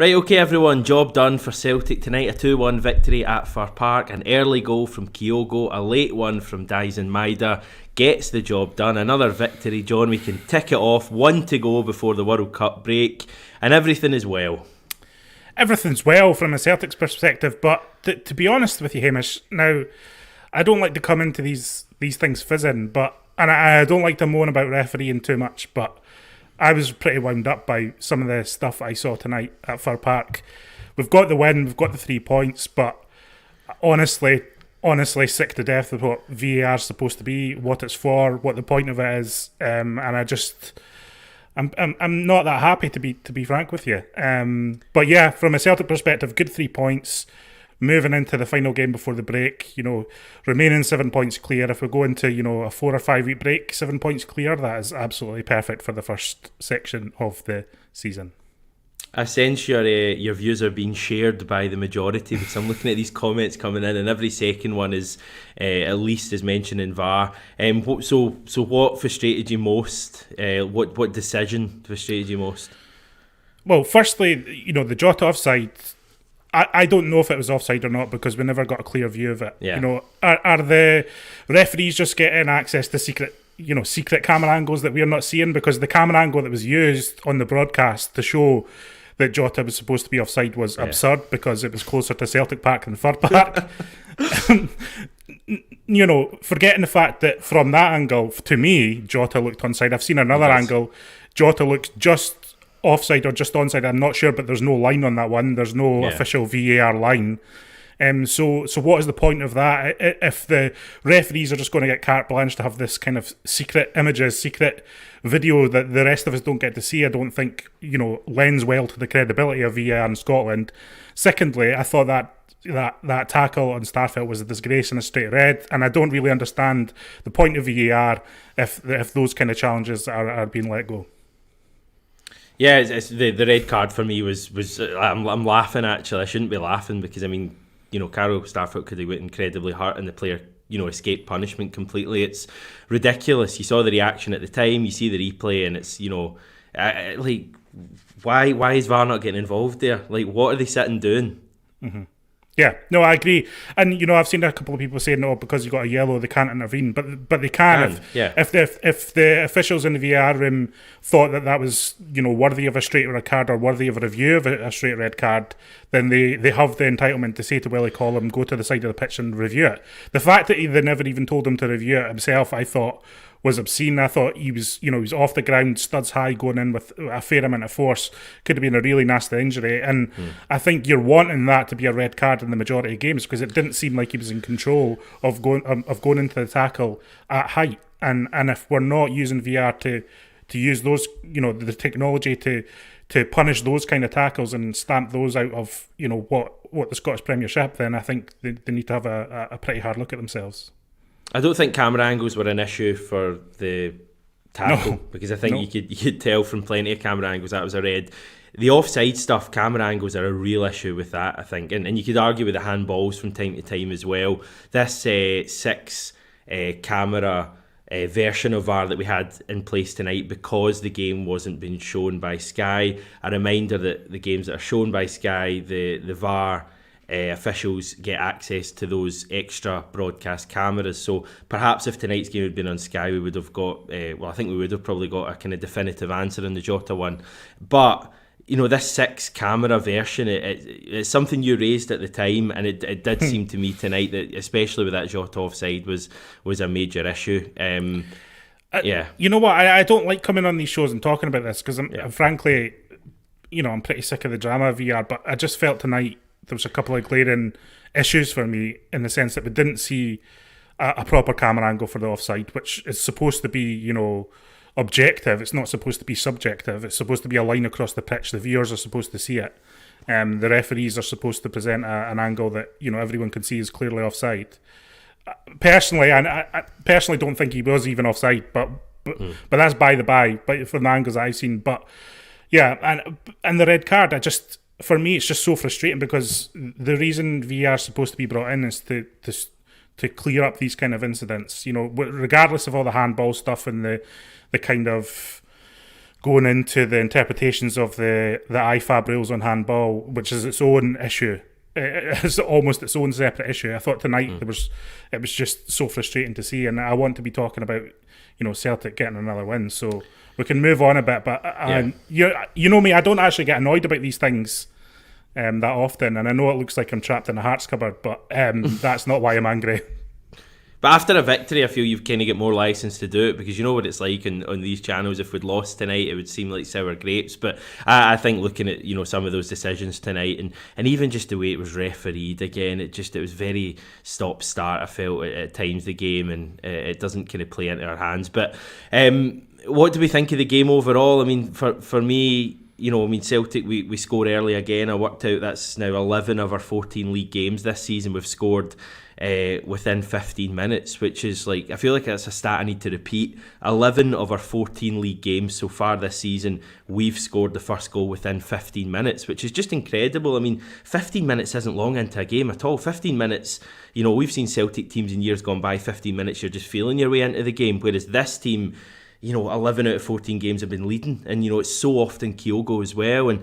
Right, okay everyone, job done for Celtic tonight. A 2-1 victory at Fir Park. An early goal from Kyogo, a late one from Dyson Maida. Gets the job done. Another victory, John. We can tick it off. 1 to go before the World Cup break. And everything is well. Everything's well from a Celtic's perspective, but to be honest with you, Hamish, now, I don't like to come into these things fizzing, and I don't like to moan about refereeing too much, but I was pretty wound up by some of the stuff I saw tonight at Fir Park. We've got the win, we've got the 3 points, but honestly sick to death with what VAR is supposed to be, what it's for, what the point of it is, and I'm not that happy to be frank with you. But yeah, from a Celtic perspective, good 3 points. Moving into the final game before the break, remaining 7 points clear. If we go into, a 4 or 5 week break, 7 points clear, that is absolutely perfect for the first section of the season. I sense your views are being shared by the majority, because I'm looking at these comments coming in, and every second one is at least is mentioning VAR. So what frustrated you most? What decision frustrated you most? Well, firstly, the Jota offside. I don't know if it was offside or not, because we never got a clear view of it. Yeah. Are the referees just getting access to secret camera angles that we're not seeing? Because the camera angle that was used on the broadcast to show that Jota was supposed to be offside was absurd, because it was closer to Celtic Park than Fir Park. Forgetting the fact that from that angle, to me, Jota looked onside. I've seen another angle. Jota looked just offside or just onside, I'm not sure, but there's no line on that one. There's no official VAR line. So what is the point of that? If the referees are just going to get carte blanche to have this kind of secret images, secret video that the rest of us don't get to see, I don't think, lends well to the credibility of VAR in Scotland. Secondly, I thought that tackle on Starfelt was a disgrace and a straight red, and I don't really understand the point of VAR if those kind of challenges are being let go. Yeah, it's the red card for me was I'm laughing actually. I shouldn't be laughing, because Carol Starfelt could have got incredibly hurt and the player escaped punishment completely. It's ridiculous. You saw the reaction at the time, you see the replay, and it's why is VAR not getting involved there? Like, what are they sitting doing? Mm-hmm. Yeah, no, I agree. And, I've seen a couple of people saying, no, because you got a yellow, they can't intervene. But they can. If the officials in the VAR room thought that was, worthy of a straight red card or worthy of a review of a straight red card, then they have the entitlement to say to Willie Collum, go to the side of the pitch and review it. The fact that they never even told him to review it himself, I thought, was obscene. I thought he was off the ground, studs high, going in with a fair amount of force. Could have been a really nasty injury. And I think you're wanting that to be a red card in the majority of games, because it didn't seem like he was in control of going into the tackle at height. And if we're not using VR to use those, the technology to punish those kind of tackles and stamp those out of, what the Scottish Premiership, then I think they need to have a pretty hard look at themselves. I don't think camera angles were an issue for the tackle, because I think you could tell from plenty of camera angles that was a red. The offside stuff, camera angles are a real issue with that, I think, and you could argue with the handballs from time to time as well. This 6 camera version of VAR that we had in place tonight, because the game wasn't being shown by Sky. A reminder that the games that are shown by Sky, the VAR officials get access to those extra broadcast cameras. So perhaps if tonight's game had been on Sky, we would have got, I think we would have probably got a kind of definitive answer on the Jota one. But, this 6 camera version, it's something you raised at the time, and it did seem to me tonight that, especially with that Jota offside, was a major issue. Yeah. You know what? I don't like coming on these shows and talking about this, because frankly, I'm pretty sick of the drama of VR, but I just felt tonight there was a couple of glaring issues for me, in the sense that we didn't see a proper camera angle for the offside, which is supposed to be, objective. It's not supposed to be subjective. It's supposed to be a line across the pitch. The viewers are supposed to see it. The referees are supposed to present an angle that, everyone can see is clearly offside. Personally, I personally don't think he was even offside, but that's by the by, but from the angles that I've seen. But yeah, and the red card, for me, it's just so frustrating, because the reason VR is supposed to be brought in is to clear up these kind of incidents. Regardless of all the handball stuff and the kind of going into the interpretations of the IFAB rules on handball, which is its own issue. It's almost its own separate issue. I thought tonight it was just so frustrating to see, and I want to be talking about Celtic getting another win, so we can move on a bit. But you know me, I don't actually get annoyed about these things that often, and I know it looks like I'm trapped in a Hearts cupboard, but that's not why I'm angry. But after a victory, I feel you've kind of got more license to do it, because you know what it's like on these channels. If we'd lost tonight, it would seem like sour grapes. But I think looking at some of those decisions tonight, and even just the way it was refereed again, it was very stop-start. I felt at times the game, and it doesn't kind of play into our hands. But what do we think of the game overall? I mean, for me, Celtic, we score early again. I worked out that's now 11 of our 14 league games this season we've scored within 15 minutes, which is like, I feel like that's a stat I need to repeat. 11 of our 14 league games so far this season, we've scored the first goal within 15 minutes, which is just incredible. I mean, 15 minutes isn't long into a game at all. 15 minutes, we've seen Celtic teams in years gone by, 15 minutes, you're just feeling your way into the game, whereas this team, 11 out of 14 games have been leading, and it's so often Kyogo as well, and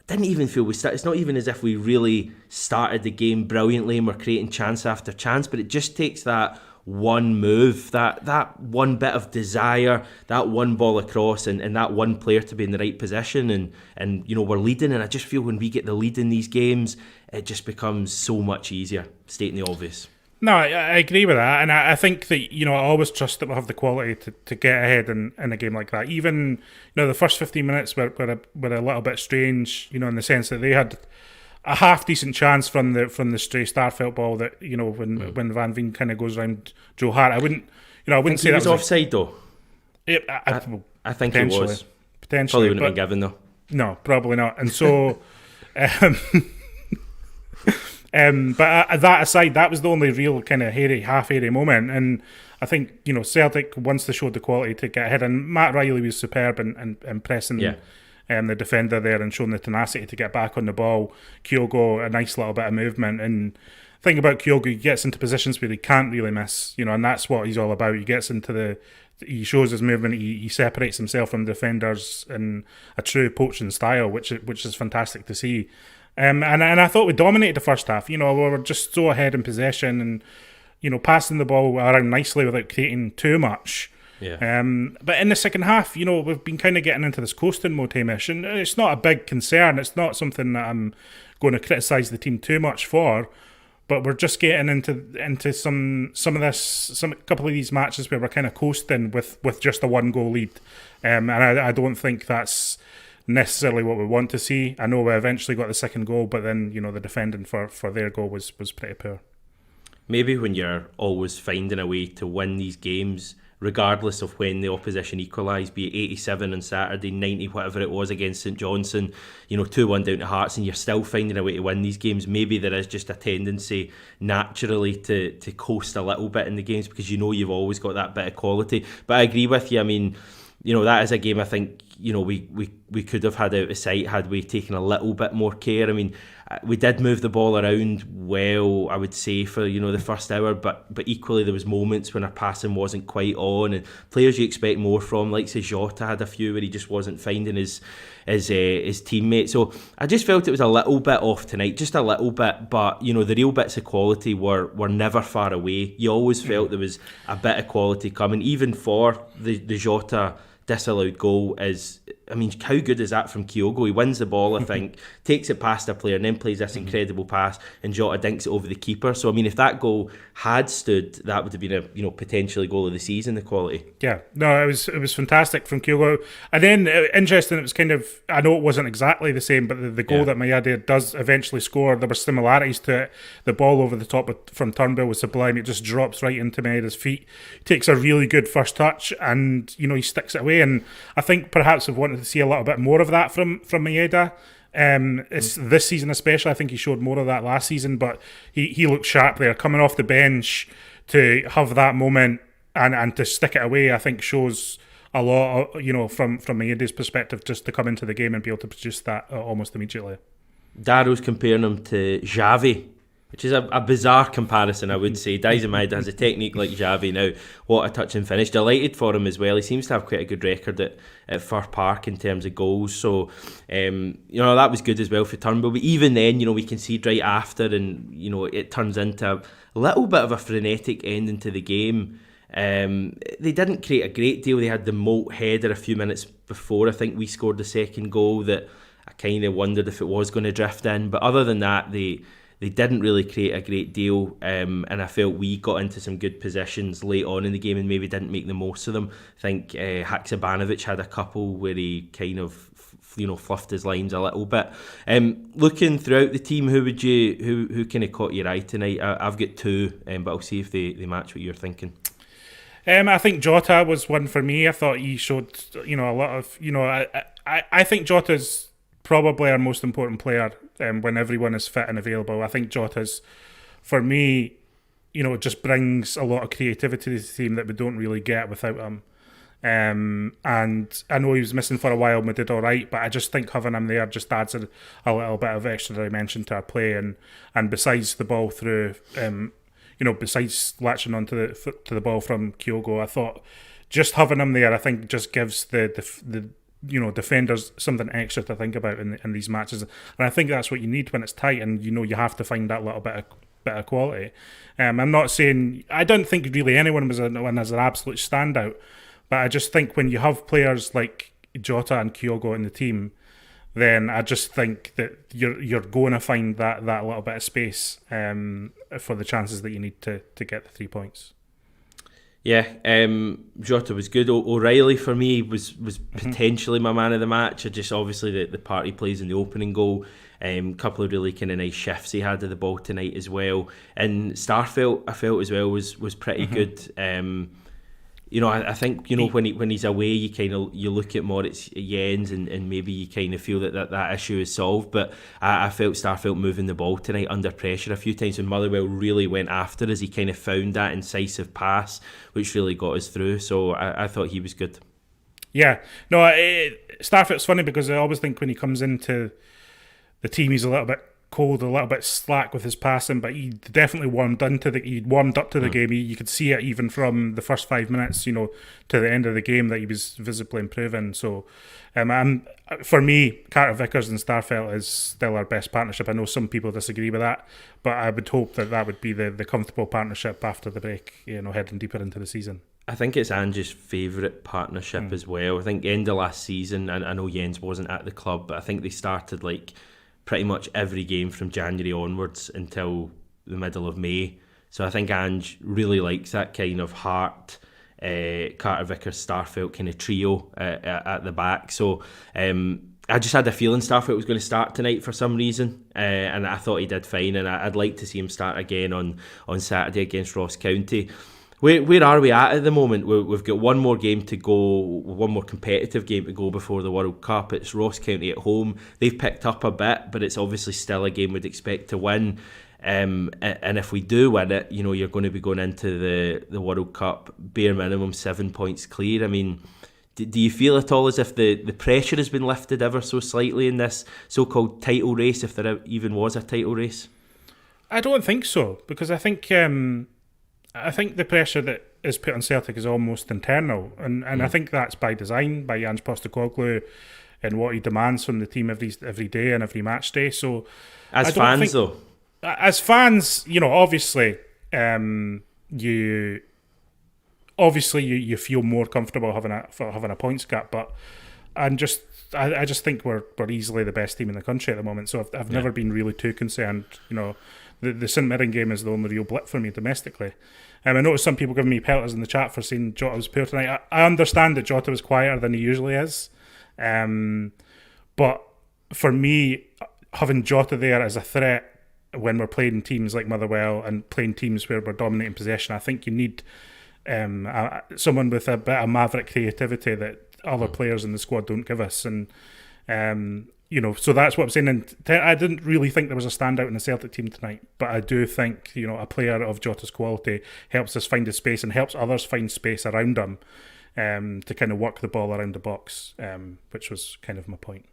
didn't even feel it's not even as if we really started the game brilliantly and we're creating chance after chance, but it just takes that one move, that one bit of desire, that one ball across, and that one player to be in the right position, and we're leading, and I just feel when we get the lead in these games, it just becomes so much easier, stating the obvious. No, I agree with that, and I think that I always trust that we'll have the quality to get ahead in a game like that. Even the first 15 minutes were a little bit strange, in the sense that they had a half decent chance from the stray Starfelt ball that when Van Veen kind of goes around Joe Hart. I wouldn't say that was offside though. I think it was potentially, probably wouldn't have been given though. No, probably not, and so. But that aside, that was the only real kind of half-airy moment, and I think Celtic, once they showed the quality to get ahead, and Matt Riley was superb in pressing the defender there and showing the tenacity to get back on the ball. Kyogo, a nice little bit of movement, and the thing about Kyogo, he gets into positions where he can't really miss, and that's what he's all about. He gets into he shows his movement, he separates himself from defenders in a true poaching style, which is fantastic to see. And I thought we dominated the first half. We were just so ahead in possession and, passing the ball around nicely without creating too much. Yeah. But in the second half, we've been kind of getting into this coasting mode, Hamish, and it's not a big concern. It's not something that I'm going to criticise the team too much for. But we're just getting into some of this, a couple of these matches where we're kind of coasting with just a 1-goal lead. And I don't think that's necessarily what we want to see. I know we eventually got the second goal, but then the defending for their goal was pretty poor. Maybe when you're always finding a way to win these games, regardless of when the opposition equalise, be it 87 on Saturday, 90, whatever it was against St Johnstone, 2-1 down to Hearts, and you're still finding a way to win these games, maybe there is just a tendency naturally to coast a little bit in the games, because you've always got that bit of quality. But I agree with you. I mean, that is a game I think, we could have had out of sight had we taken a little bit more care. I mean, we did move the ball around well, I would say, for, the first hour, but equally there was moments when our passing wasn't quite on, and players you expect more from, like say Jota had a few where he just wasn't finding his teammates. So I just felt it was a little bit off tonight, just a little bit, but, the real bits of quality were never far away. You always felt there was a bit of quality coming, even for the Jota disallowed goal. How good is that from Kyogo? He wins the ball, I think, takes it past a player, and then plays this incredible pass, and Jota dinks it over the keeper. So if that goal had stood, that would have been a potentially goal of the season, the quality. Yeah, no, it was fantastic from Kyogo. And then interesting, it was kind of, I know it wasn't exactly the same, but the goal that Mayada does eventually score, there were similarities to it. The ball over the top from Turnbull was sublime. It just drops right into Mayada's feet. He takes a really good first touch, and he sticks it away. And I think perhaps we've wanted to see a little bit more of that from Maeda. It's this season especially. I think he showed more of that last season, but he looked sharp there, coming off the bench to have that moment and to stick it away. I think shows a lot, from Maeda's perspective, just to come into the game and be able to produce that almost immediately. Darrow's comparing him to Xavi which is a bizarre comparison, I would say. Daizen Maeda has a technique like Xavi now. What a touch and finish. Delighted for him as well. He seems to have quite a good record at Fir Park in terms of goals. So, that was good as well for Turnbull. But even then, we concede right after, and, it turns into a little bit of a frenetic ending to the game. They didn't create a great deal. They had the Molt header a few minutes before I think we scored the second goal that I kind of wondered if it was going to drift in. But other than that, they didn't really create a great deal, and I felt we got into some good positions late on in the game and maybe didn't make the most of them. I think Haksabanovic had a couple where he kind of fluffed his lines a little bit. Looking throughout the team, who kind of caught your eye tonight? I've got two, but I'll see if they match what you're thinking. I think Jota was one for me. I thought he showed a lot of I think Jota's probably our most important player when everyone is fit and available. I think Jota's, for me, just brings a lot of creativity to the team that we don't really get without him. And I know he was missing for a while and we did all right, but I just think having him there just adds a little bit of extra dimension to our play. And besides the ball through, besides latching onto the ball from Kyogo, I thought just having him there, I think, just gives the defenders something extra to think about in these matches, and I think that's what you need when it's tight, and you have to find that little bit of quality. I'm not saying I don't think really anyone was an absolute standout, but I just think when you have players like Jota and Kyogo in the team, then I just think that you're going to find that little bit of space for the chances that you need to get the 3 points. Yeah, Jota was good. O'Reilly for me was potentially my man of the match. Just obviously the part he plays in the opening goal. Couple of really kind of nice shifts he had of the ball tonight as well. And Starfelt, I felt as well was pretty good. I think when he's away, you look at Moritz Jens and maybe you kind of feel that issue is solved. But I felt Starfelt moving the ball tonight under pressure a few times when Motherwell really went after us. He kind of found that incisive pass which really got us through. So I thought he was good. Yeah, no, Starfelt's funny because I always think when he comes into the team, he's a little bit cold, a little bit slack with his passing, but he definitely warmed up to the game. You could see it even from the first 5 minutes, to the end of the game, that he was visibly improving. So, for me, Carter Vickers and Starfelt is still our best partnership. I know some people disagree with that, but I would hope that would be the comfortable partnership after the break, heading deeper into the season. I think it's Ange's favourite partnership as well. I think end of last season, and I know Jens wasn't at the club, but I think they started pretty much every game from January onwards until the middle of May. So I think Ange really likes that kind of Hart, Carter Vickers, Starfelt kind of trio at the back. So I just had a feeling Starfelt was going to start tonight for some reason, and I thought he did fine, and I'd like to see him start again on Saturday against Ross County. Where are we at the moment? We've got one more game to go, one more competitive game to go before the World Cup. It's Ross County at home. They've picked up a bit, but it's obviously still a game we'd expect to win. And if we do win it, you're going to be going into the World Cup bare minimum 7 points clear. I mean, do you feel at all as if the pressure has been lifted ever so slightly in this so-called title race, if there even was a title race? I don't think so, because I think the pressure that is put on Celtic is almost internal, and I think that's by design, by Ange Postecoglou and what he demands from the team every day and every match day. So, as fans, obviously, you feel more comfortable having a points gap, but I just think we're easily the best team in the country at the moment. So I've never been really too concerned. The St Mirren game is the only real blip for me domestically. I noticed some people giving me pelters in the chat for saying Jota was poor tonight. I understand that Jota was quieter than he usually is. But for me, having Jota there as a threat when we're playing teams like Motherwell and playing teams where we're dominating possession, I think you need someone with a bit of maverick creativity that other players in the squad don't give us. And so that's what I'm saying. And I didn't really think there was a standout in the Celtic team tonight, but I do think a player of Jota's quality helps us find a space and helps others find space around him to kind of work the ball around the box, which was kind of my point.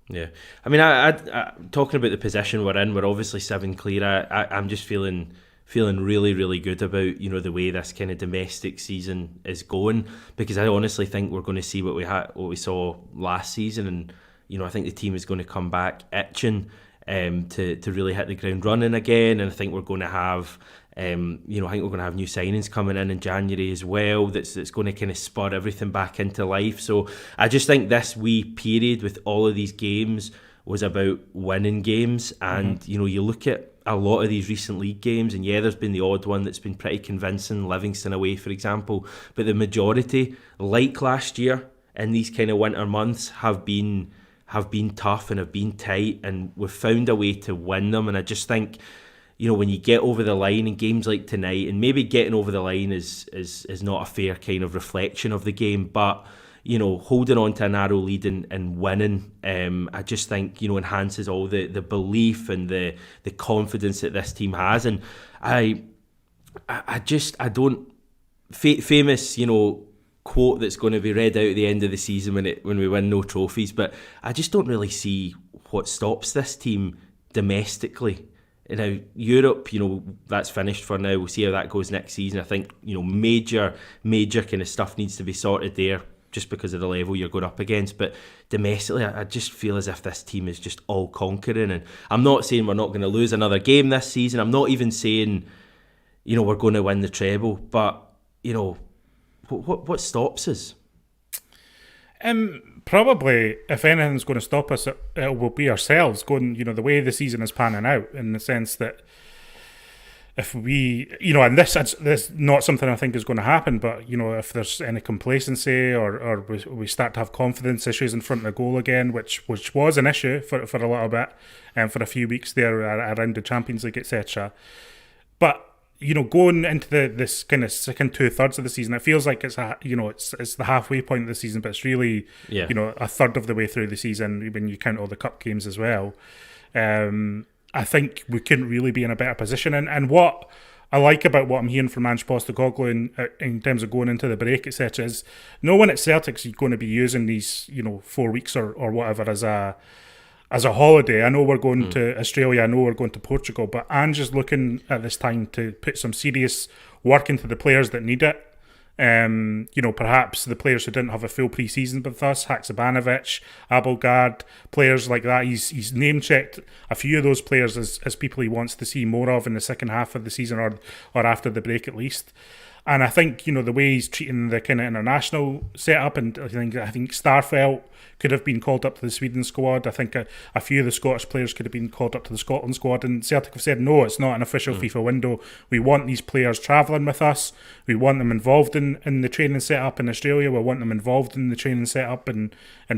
Yeah, I mean, I talking about the position we're in, we're obviously 7 clear. I'm just feeling really, really good about, you know, the way this kind of domestic season is going, because I honestly think we're going to see what we saw last season, and you know, I think the team is going to come back itching to really hit the ground running again, and I think we're going to have. I think we're going to have new signings coming in January as well. That's going to kind of spur everything back into life. So I just think this wee period with all of these games was about winning games, and you know, you look at a lot of these recent league games, and yeah, there's been the odd one that's been pretty convincing, Livingston away, for example, but the majority, like last year, in these kind of winter months, have been tough and have been tight, and we've found a way to win them. And I just think, you know, when you get over the line in games like tonight, and maybe getting over the line is not a fair kind of reflection of the game, but you know, holding on to a narrow lead and winning, I just think, you know, enhances all the belief and the confidence that this team has. And I don't famous, you know, quote that's going to be read out at the end of the season when we win no trophies, but I just don't really see what stops this team domestically. Now, Europe, you know, that's finished for now. We'll see how that goes next season. I think, you know, major kind of stuff needs to be sorted there just because of the level you're going up against. But domestically, I just feel as if this team is just all conquering. And I'm not saying we're not going to lose another game this season. I'm not even saying, you know, we're going to win the treble. But, you know, what stops us? Probably, if anything's going to stop us, it will be ourselves going, you know, the way the season is panning out, in the sense that if we, you know, and this is not something I think is going to happen, but, you know, if there's any complacency or we start to have confidence issues in front of the goal again, which was an issue for a little bit and for a few weeks there around the Champions League, etc. But you know, going into this kind of second 2/3 of the season, it feels like it's the halfway point of the season, but it's really, you know, a third of the way through the season when you count all the cup games as well. I think we couldn't really be in a better position. And what I like about what I'm hearing from Ange Postecoglou in terms of going into the break, etc., is no one at Celtic's going to be using these, you know, 4 weeks or whatever as a holiday. I know we're going to Australia, I know we're going to Portugal, but Ange is looking at this time to put some serious work into the players that need it. You know, perhaps the players who didn't have a full pre-season with us, Haksabanovic, Abelgard, players like that. He's name-checked a few of those players as people he wants to see more of in the second half of the season or after the break at least. And I think, you know, the way he's treating the kind of international setup, and I think Starfelt could have been called up to the Sweden squad. I think a few of the Scottish players could have been called up to the Scotland squad. And Celtic have said, no, it's not an official FIFA window. We want these players travelling with us. We want them involved in the training setup in Australia. We want them involved in the training setup in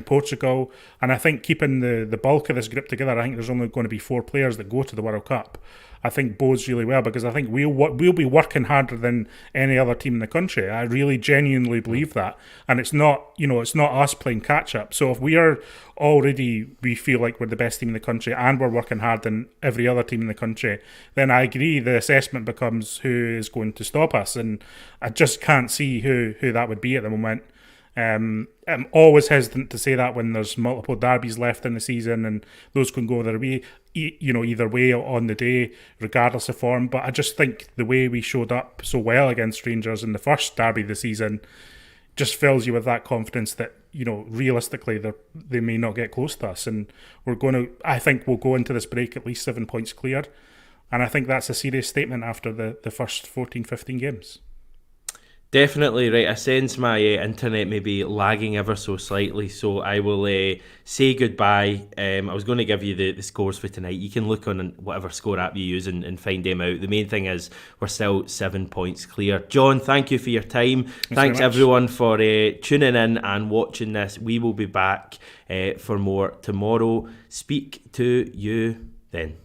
Portugal. And I think keeping the bulk of this group together, I think there's only going to be 4 players that go to the World Cup. I think bodes really well, because I think we'll be working harder than any other team in the country. I really genuinely believe that, and it's not us playing catch up. So if we feel like we're the best team in the country and we're working harder than every other team in the country, then I agree the assessment becomes who is going to stop us, and I just can't see who that would be at the moment. I'm always hesitant to say that when there's multiple derbies left in the season, and those can go their way, you know, either way on the day, regardless of form. But I just think the way we showed up so well against Rangers in the first derby of the season just fills you with that confidence that, you know, realistically they may not get close to us, and I think we'll go into this break at least 7 points clear, and I think that's a serious statement after the first 14-15 games. Definitely right. I sense my internet may be lagging ever so slightly, so I will say goodbye. I was going to give you the scores for tonight. You can look on whatever score app you use and find them out. The main thing is we're still 7 points clear. John, thank you for your time. Thanks everyone for tuning in and watching this. We will be back for more tomorrow. Speak to you then.